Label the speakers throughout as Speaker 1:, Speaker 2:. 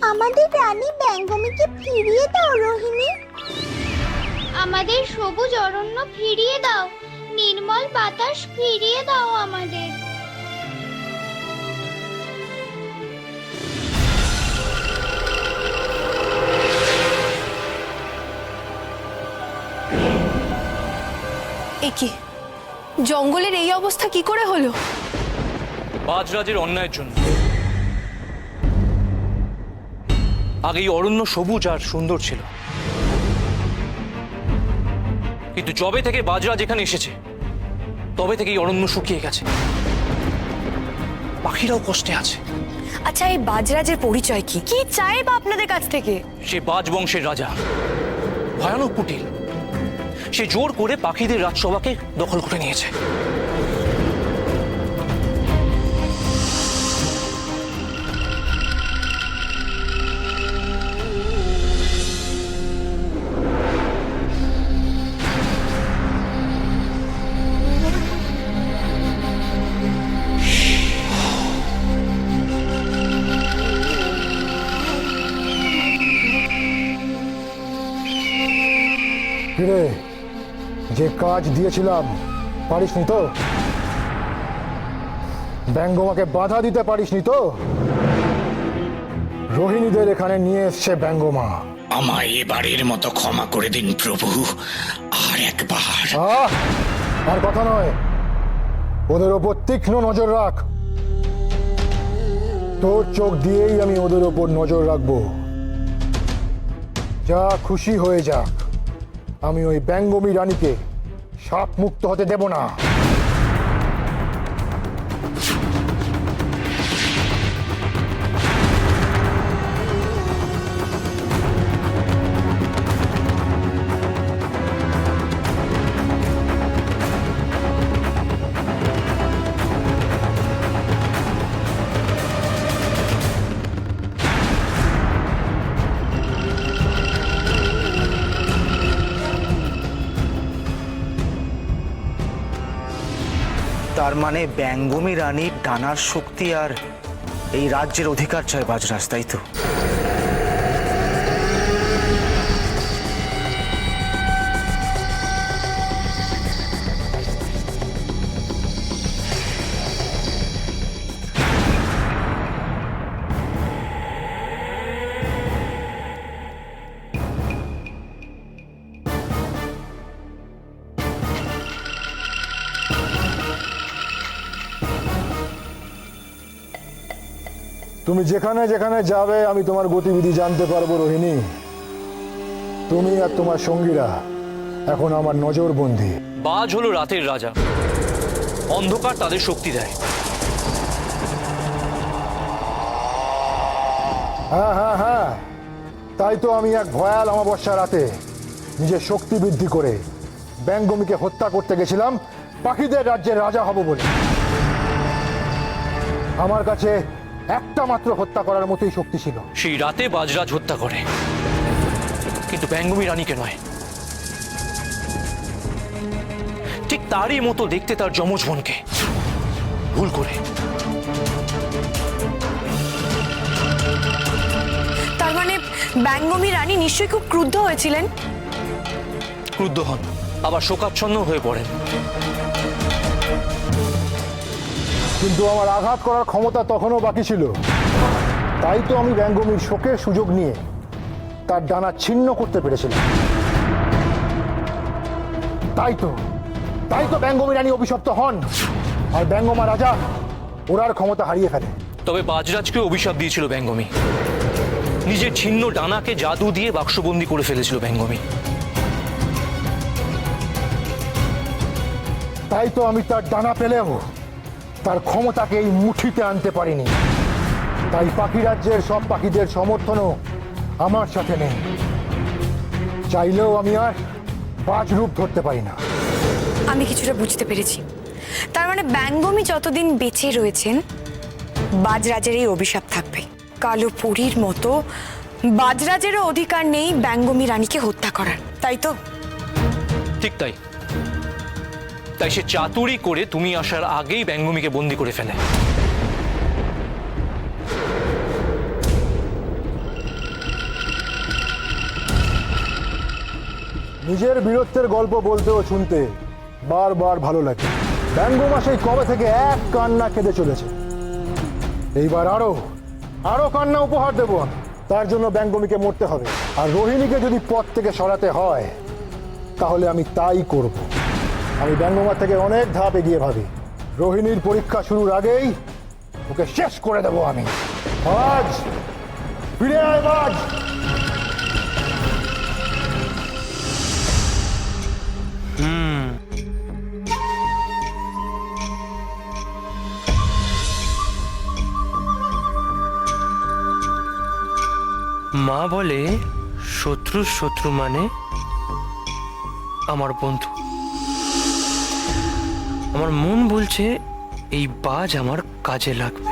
Speaker 1: আমাদের রানী ব্যঙ্গমীকে ফিরিয়ে দাও রোহিণী।
Speaker 2: আমাদের সবুজ অরণ্য ফিরিয়ে দাও, নির্মল বাতাস ফিরিয়ে দাও আমাদের।
Speaker 3: এ কি, জঙ্গলের এই অবস্থা কি করে হলো?
Speaker 4: বাজরাজের অন্যায়ের জন্য। আগে এই অরণ্য সবুজ আর সুন্দর ছিল, কিন্তু যবে থেকে বাজরাজ এখানে এসেছে তবে থেকে এই অরণ্য শুকিয়ে গেছে, পাখিরাও কষ্টে আছে।
Speaker 3: আচ্ছা, এই বাজরাজের পরিচয় কি? কি চাই বা আপনাদের কাছ থেকে?
Speaker 4: সে বাজ বংশের রাজা, ভয়ানক কুটিল। সে জোর করে পাখিদের রাজসভাকে দখল করে নিয়েছে।
Speaker 5: কিরে, যে কাজ দিয়েছিলাম পারিসনি তো? ব্যঙ্গমাকে বাধা দিতে পারিসনি তো? রোহিণীদের এখানে নিয়ে এসছে ব্যঙ্গমা।
Speaker 6: আমায় এবারের মতো ক্ষমা করে দিন প্রভু, আর একবার।
Speaker 5: আর কথা নয়, ওদের ওপর তীক্ষ্ণ নজর রাখ। তোর চোখ দিয়েই আমি ওদের ওপর নজর রাখবো। যা খুশি হয়ে যাক, আমি ওই ব্যঙ্গমী রানীকে সাপ মুক্ত হতে দেব না।
Speaker 7: তার মানে ব্যঙ্গমী রানীর ডানার শক্তি আর এই রাজ্যের অধিকার চায় বাজরাজ, তাই তো?
Speaker 5: তুমি যেখানে যেখানে যাবে আমি তোমার গতিবিধি জানতে পারবো রোহিণী। তুমি আর তোমার সঙ্গীরা এখন আমার নজরবন্দি।
Speaker 4: বাজ হলো রাতের রাজা, অন্ধকার তাদের শক্তি দেয়।
Speaker 5: হ্যাঁ হ্যাঁ হ্যাঁ, তাই তো আমি এক ভয়াল অমাবস্যা রাতে নিজের শক্তি বৃদ্ধি করে ব্যঙ্গমীকে হত্যা করতে গেছিলাম পাখিদের রাজ্যের রাজা হব বলে। আমার কাছে একটা মাত্র হত্যা করার মতোই শক্তি ছিল।
Speaker 4: সেই রাতে বাজরাজ হত্যা করে, কিন্তু ব্যঙ্গমী রানীকে নয়। ঠিক তারই মতো দেখতে তার যমজ বোনকে ভুল করে।
Speaker 3: তার মানে ব্যঙ্গমী রানী নিশ্চয়ই খুব ক্রুদ্ধ হয়েছিলেন।
Speaker 4: ক্রুদ্ধ হন, আবার শোকাচ্ছন্ন হয়ে পড়েন।
Speaker 5: কিন্তু আমার আঘাত করার ক্ষমতা তখনও বাকি ছিল। তাই তো আমি ব্যঙ্গমীর শোকের সুযোগ নিয়ে তার ডানা ছিন্ন করতে পেরেছিলাম। তাই তো ব্যঙ্গমী রানী অভিশপ্ত হন, আর ব্যঙ্গমা রাজা ওরার ক্ষমতা হারিয়ে ফেলে।
Speaker 4: তবে বাজরাজকে অভিশাপ দিয়েছিল ব্যঙ্গমী। নিজের ছিন্ন ডানাকে জাদু দিয়ে বাক্সবন্দি করে ফেলেছিল ব্যঙ্গমী।
Speaker 5: তাই তো আমি তার ডানা পেলেও তার ক্ষমতাকে এই মুঠিতে আনতে পারিনি। তাই পাখি রাজ্যের সব পাখিদের সমর্থনও আমার সাথে নেই। চাইলেও আমি আর বাজ রূপ ধরতে পারি না।
Speaker 3: আমি কিছুটা বুঝতে পেরেছি। তার মানে ব্যঙ্গমী যতদিন বেঁচে রয়েছেন বাজরাজের এই অভিশাপ থাকবে। কালো পরীর মতো বাজরাজেরও অধিকার নেই ব্যঙ্গমী রানীকে হত্যা করার, তাই তো?
Speaker 4: ঠিক তাই। তাই সে চাতুরি করে তুমি আসার আগেই ব্যঙ্গমীকে বন্দি করে ফেলে।
Speaker 5: নিজের বীরত্বের গল্প বলতে ও শুনতে বারবার ভালো লাগে। ব্যঙ্গমা সেই কবে থেকে এক কান্না কেঁদে চলেছে। এইবার আরো কান্না উপহার দেব আমি। তার জন্য ব্যঙ্গমীকে মরতে হবে, আর রোহিণীকে যদি পথ থেকে সরাতে হয় তাহলে আমি তাই করব। আমি ব্যঙ্গমা থেকে অনেক ধাপ এগিয়ে ভাবি। রোহিণীর পরীক্ষা শুরুর আগেই ওকে শেষ করে দেব আমি। আজ ফিরে আয় বাজ।
Speaker 8: মা বলে শত্রু মানে আমার বন্ধু। আমার মন বলছে এই বাজ আমার কাজে লাগবে।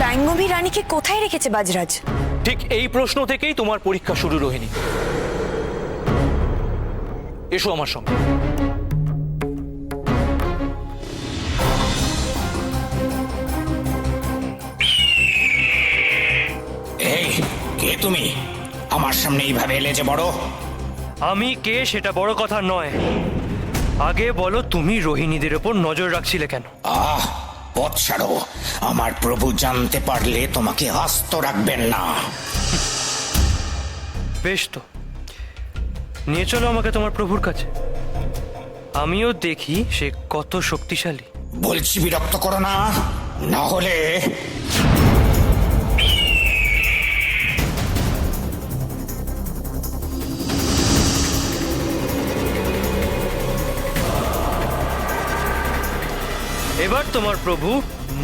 Speaker 3: ব্যঙ্গমী রানীকে কোথায় রেখেছে বাজরাজ?
Speaker 4: ঠিক এই প্রশ্ন থেকেই তোমার পরীক্ষা শুরু, রোহিণী। এসো আমার সঙ্গে।
Speaker 6: এই কে তুমি? আমার সামনে এইভাবে এলে যে বড়?
Speaker 8: আমি কে সেটা বড় কথা নয়, আগে বলো তুমি রোহিণীদের ওপর নজর রাখছিলে কেন?
Speaker 6: পথ ছাড়ো। আমার প্রভু জানতে পারলে তোমাকে আস্ত রাখবেন না।
Speaker 8: বেশ তো, নিয়ে চলো আমাকে তোমার প্রভুর কাছে, আমিও দেখি সে কত শক্তিশালী।
Speaker 6: বলছি বিরক্ত করো না, না হলে
Speaker 8: এবার তোমার প্রভু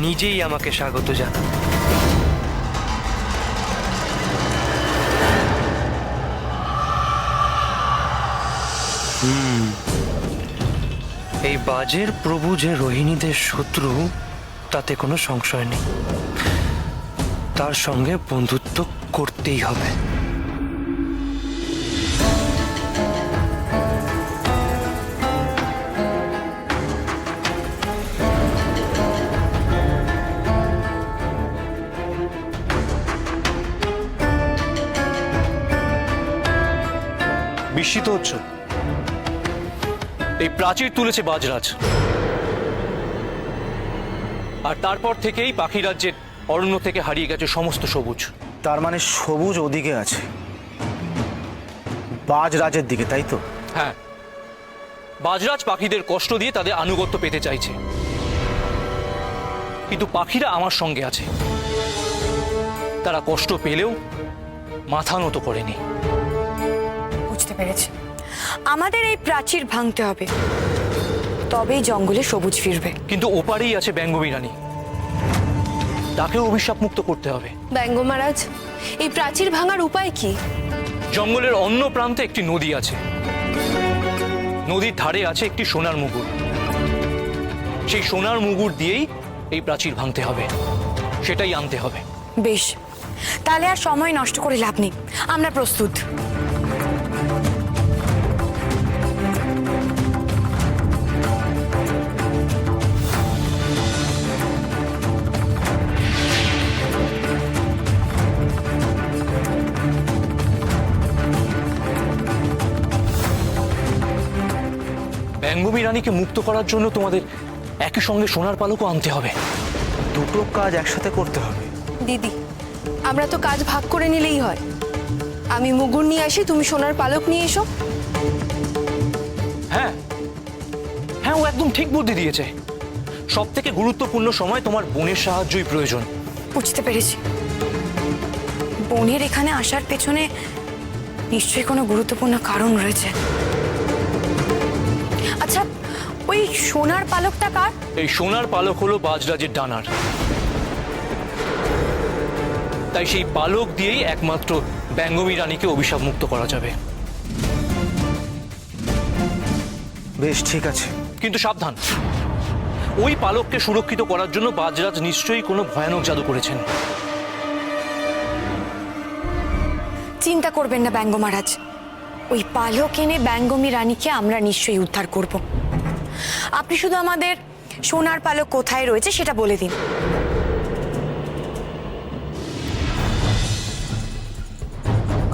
Speaker 8: নিজেই আমাকে স্বাগত জানান। এই বাজের প্রভু যে রোহিণীদের শত্রু তাতে কোনো সংশয় নেই, তার সঙ্গে বন্ধুত্ব করতেই হবে।
Speaker 4: বিস্মিত হচ্ছ? এই প্রাচীর তুলেছে বাজরাজ, আর তারপর থেকেই পাখি রাজ্যের অরণ্য থেকে হারিয়ে গেছে সমস্ত সবুজ।
Speaker 7: তার মানে সবুজ ওদিকে আছে, বাজ রাজের দিকে, তাই তো?
Speaker 4: হ্যাঁ, বাজরাজ পাখিদের কষ্ট দিয়ে তাদের আনুগত্য পেতে চাইছে, কিন্তু পাখিরা আমার সঙ্গে আছে। তারা কষ্ট পেলেও মাথা নত করেনি।
Speaker 3: বুঝতে পেরেছি, আমাদের এই প্রাচীর ভাঙতে হবে, তবেই জঙ্গলে সবুজ ফিরবে।
Speaker 4: কিন্তু ওপারেই আছে ব্যঙ্গমী রানী, তাকেও অভিশাপ মুক্ত করতে হবে।
Speaker 9: ব্যঙ্গ মহারাজ, এই প্রাচীর ভাঙার উপায় কি?
Speaker 4: জঙ্গলের অন্য প্রান্তে একটি নদী আছে, নদীর ধারে আছে একটি সোনার মুগুর। সেই সোনার মুগুর দিয়েই এই প্রাচীর ভাঙতে হবে, সেটাই আনতে হবে।
Speaker 3: বেশ, তাহলে আর সময় নষ্ট করে লাভ নেই, আমরা প্রস্তুত।
Speaker 4: ব্যঙ্গমী রানীকে মুক্ত করার জন্য তোমাদের একই সঙ্গে সোনার পালকও আনতে হবে।
Speaker 7: দুটো কাজ একসাথে করতে হবে।
Speaker 9: দিদি, আমরা তো কাজ ভাগ করে নিলেই হয়। আমি মুগুর নিয়ে আসি, তুমি সোনার পালক নিয়ে এসো।
Speaker 4: হ্যাঁ হ্যাঁ, ও একদম ঠিক বুদ্ধি দিয়েছে। সব থেকে গুরুত্বপূর্ণ সময় তোমার বোনের সাহায্যই প্রয়োজন।
Speaker 3: বুঝতে পেরেছি, বোনের এখানে আসার পেছনে নিশ্চয়ই কোনো গুরুত্বপূর্ণ কারণ রয়েছে। আচ্ছা, ওই সোনার পালকটা কার?
Speaker 4: এই সোনার পালক হলো বাজরাজের ডানার, তাই সেই পালক দিয়েই একমাত্র ব্যঙ্গমী রানীকে অভিশাপ মুক্ত করা যাবে।
Speaker 7: বেশ, ঠিক আছে,
Speaker 4: কিন্তু সাবধান, ওই পালককে সুরক্ষিত করার জন্য বাজরাজ নিশ্চয়ই কোনো ভয়ানক জাদু করেছেন।
Speaker 3: চিন্তা করবেন না ব্যঙ্গ মহারাজ, ওই পালক এনে ব্যঙ্গমী রানীকে আমরা নিশ্চয়ই উদ্ধার করব। আপনি শুধু আমাদের সোনার পালক কোথায় রয়েছে সেটা বলে দিন।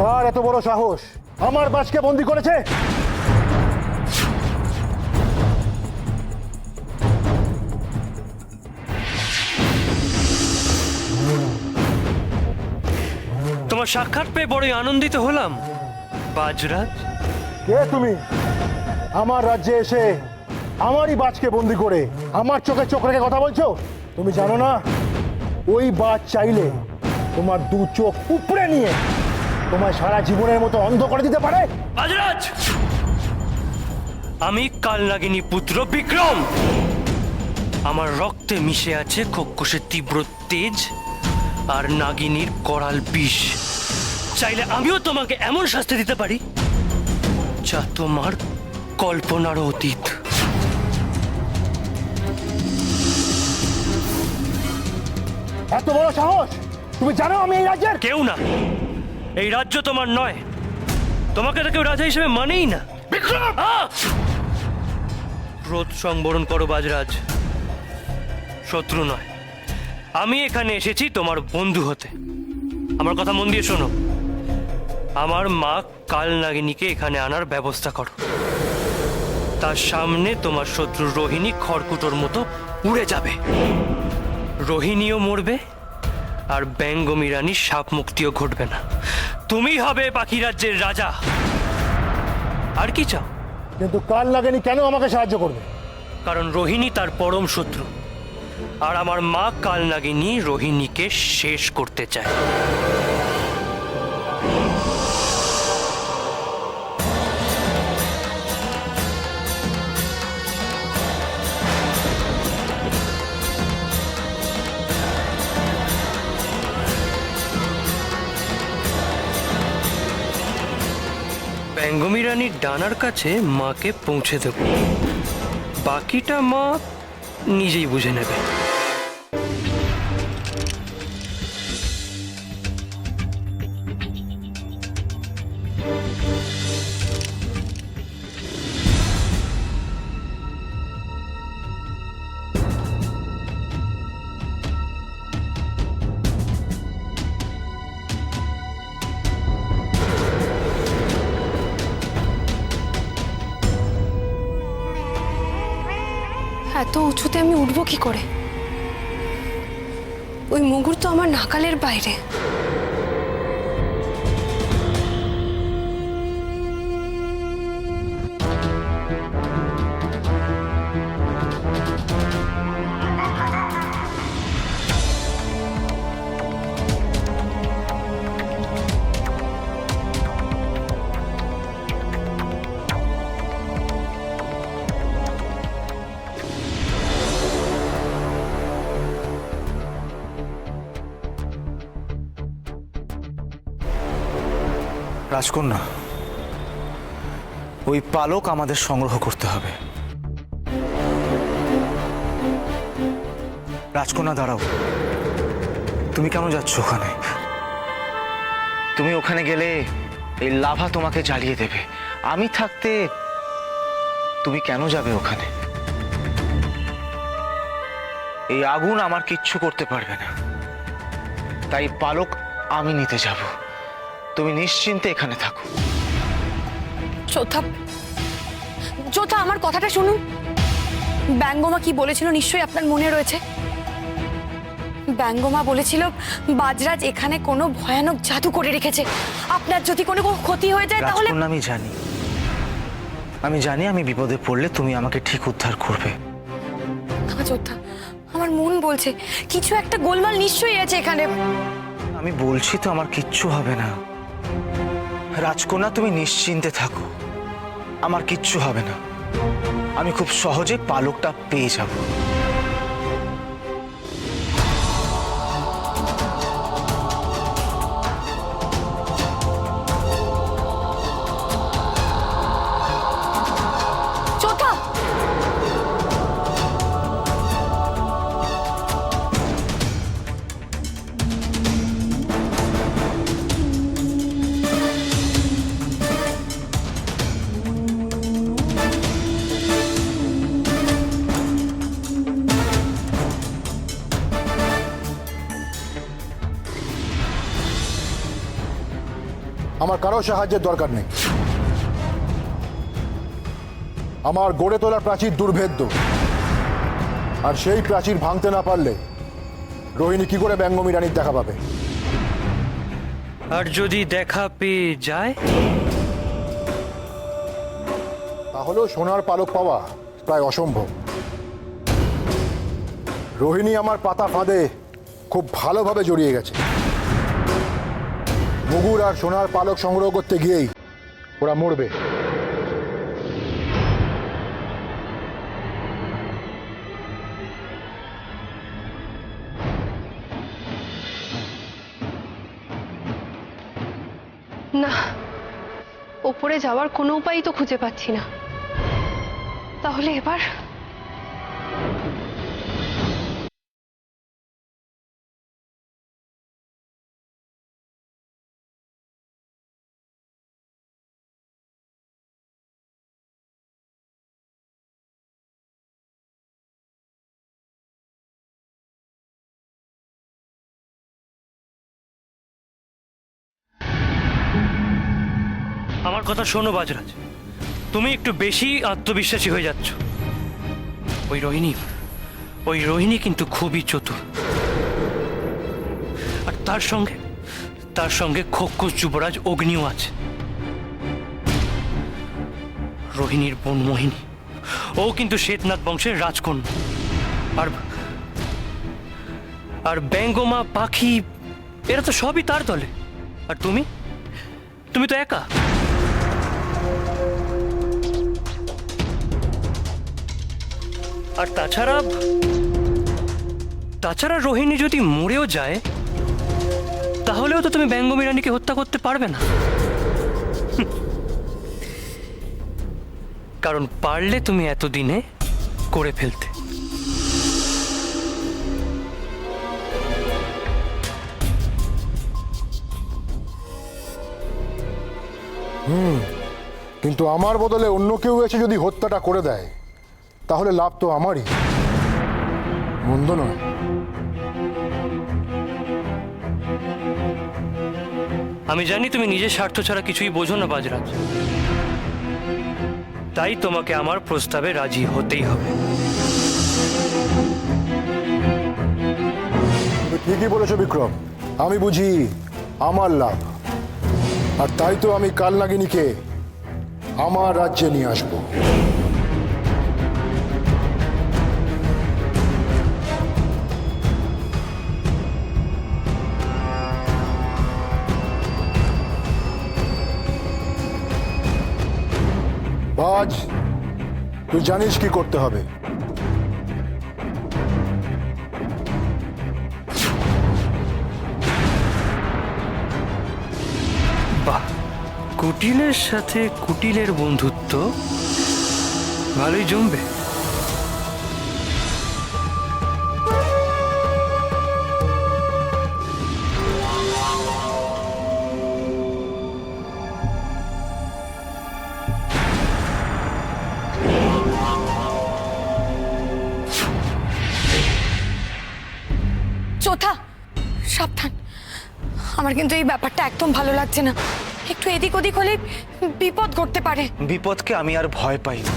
Speaker 5: কার এত বড় সাহস আমার বাজকে বন্দি করেছে?
Speaker 8: তোমার সাক্ষাৎ পেয়ে বড়ই আনন্দিত হলাম বাজরাজ।
Speaker 5: কে তুমি আমার রাজ্যে এসে আমারই বাজকে বন্দি করে আমার চোখে চোখ রেখে কথা বলছো? তুমি জানো না ওই বাজ চাইলে তোমার দু চোখ উপড়ে নিয়ে তোমায় সারা জীবনের মতো অন্ধ করে দিতে পারে।
Speaker 8: বাজরাজ, আমি কালনাগিনী পুত্র বিক্রম। আমার রক্তে মিশে আছে খোকসের তীব্র তেজ আর নাগিনীর করাল বিষ। চাইলে আমিও তোমাকে এমন শাস্তি দিতে পারি যা তোমার কল্পনার অতীত।
Speaker 5: এত বড় সাহস! তুমি জানো আমি এই রাজ্যের
Speaker 8: কেউ না, এই রাজ্য তোমার নয়, তোমাকে তো কেউ রাজা হিসেবে মানেই না। বিক্রম, ক্রোধ সংবরণ করো বাজরাজ, শত্রু নয়। আমি এখানে এসেছি তোমার বন্ধু হতে। আমার কথা মন দিয়ে শোনো। আমার মা কালনাগিনীকে এখানে আনার ব্যবস্থা করো। তার সামনে তোমার শত্রু রোহিণী খড়কুটোর মতো উড়ে যাবে। রোহিণীও মরবে আর ব্যঙ্গমী রানীর সাপ মুক্তিও ঘটবে না। তুমি হবে পাখি রাজ্যের রাজা। আর কি চাও?
Speaker 5: কিন্তু কালনাগিনী কেন আমাকে সাহায্য করবে?
Speaker 8: কারণ রোহিণী তার পরম শত্রু, আর আমার মা কালনাগিনী রোহিণীকে শেষ করতে চায়। ব্যঙ্গমী রানীর ডানার কাছে মাকে পৌঁছে দেব, বাকিটা মা নিজেই বুঝে নেবে।
Speaker 9: এত উঁচুতে আমি উঠবো কি করে? ওই মুগুর তো আমার নাকালের বাইরে।
Speaker 7: রাজকন্যা, ওই পালক আমাদের সংগ্রহ করতে হবে। রাজকন্যা দাঁড়াও, তুমি কেন যাচ্ছ ওখানে? তুমি ওখানে গেলে এই লাভা তোমাকে জ্বালিয়ে দেবে। আমি থাকতে তুমি কেন যাবে ওখানে? এই আগুন আমার কিচ্ছু করতে পারবে না, তাই পালক আমি নিতে যাব। তুমি নিশ্চিন্তে এখানে থাকো।
Speaker 3: চোথা, চোথা, আমার কথাটা শুনুন। ব্যঙ্গমা কি বলেছিল নিশ্চয়ই আপনার মনে রয়েছে। ব্যঙ্গমা বলেছিল বাজরাজ এখানে কোনো ভয়ানক জাদু করে রেখেছে। আপনার যদি কোনো ক্ষতি হয়ে যায় তাহলে।
Speaker 7: আমি জানি আমি বিপদে পড়লে তুমি আমাকে ঠিক উদ্ধার করবে।
Speaker 3: চোথা, আমার মন বলছে কিছু একটা গোলমাল নিশ্চয়ই আছে এখানে।
Speaker 7: আমি বলছি তো আমার কিচ্ছু হবে না। রাজকন্যা, তুমি নিশ্চিন্তে থাকো, আমার কিচ্ছু হবে না। আমি খুব সহজে পালকটা পেয়ে যাব।
Speaker 5: আমার কারো সাহায্যের দরকার নেই। আমার গড়ে তোলা প্রাচীর দুর্ভেদ্য, আর সেই প্রাচীর ভাঙতে না পারলে রোহিণী কি করে ব্যঙ্গমী রানীর দেখা পাবে?
Speaker 8: আর যদি দেখা পেয়ে যায়?
Speaker 5: তাহলেও সোনার পালক পাওয়া প্রায় অসম্ভব। রোহিণী আমার পাতা ফাঁদে খুব ভালোভাবে জড়িয়ে গেছে। মুগুর আর সোনার পালক সংগ্রহ করতে গিয়েই ওরা মরবে।
Speaker 9: না, ওপরে যাওয়ার কোনো উপায়ই তো খুঁজে পাচ্ছি না। তাহলে এবার
Speaker 8: আমার কথা শোনো বাজরাজ, তুমি একটু বেশি আত্মবিশ্বাসী হয়ে যাচ্ছ। ওই রোহিণী কিন্তু খুবই চতুর, আর তার সঙ্গে খোকস যুবরাজ অগ্নিও আছে। রোহিণীর বোন মোহিনী, ও কিন্তু শ্বেতনাথ বংশের রাজকন্যা। আর ব্যঙ্গমা, পাখি, এরা তো সবই তার দলে। আর তুমি তো একা। আর তাছাড়া রোহিণী যদি মরেও যায়, তাহলেও তো তুমি ব্যঙ্গমী রানীকে হত্যা করতে পারবে না। কারণ পারলে তুমি এতদিনে করে ফেলতে।
Speaker 5: কিন্তু আমার বদলে অন্য কেউ এসে যদি হত্যাটা করে দেয়, তাহলে লাভ তো আমারই, মন্দ নয়।
Speaker 8: আমি জানি তুমি নিজের স্বার্থ ছাড়া কিছুই বোঝো না বাজরাজ, তাই তোমাকে আমার প্রস্তাবে রাজি হতেই হবে।
Speaker 5: তুমি ঠিকই বলেছো বিক্রম, আমি বুঝি আমার লাভ, আর তাই তো আমি কালনাগিনীকে আমার রাজ্যে নিয়ে আসবো। বাজ, তুই জানিস কি করতে হবে।
Speaker 8: বাহ, কুটিলের সাথে কুটিলের বন্ধুত্ব ভালোই জমবে।
Speaker 3: চোথা, সাবধান। আমার কিন্তু এই ব্যাপারটা একদম ভালো লাগছে না। একটু এদিক ওদিক হলে বিপদ ঘটতে পারে।
Speaker 7: বিপদকে আমি আর ভয় পাই না।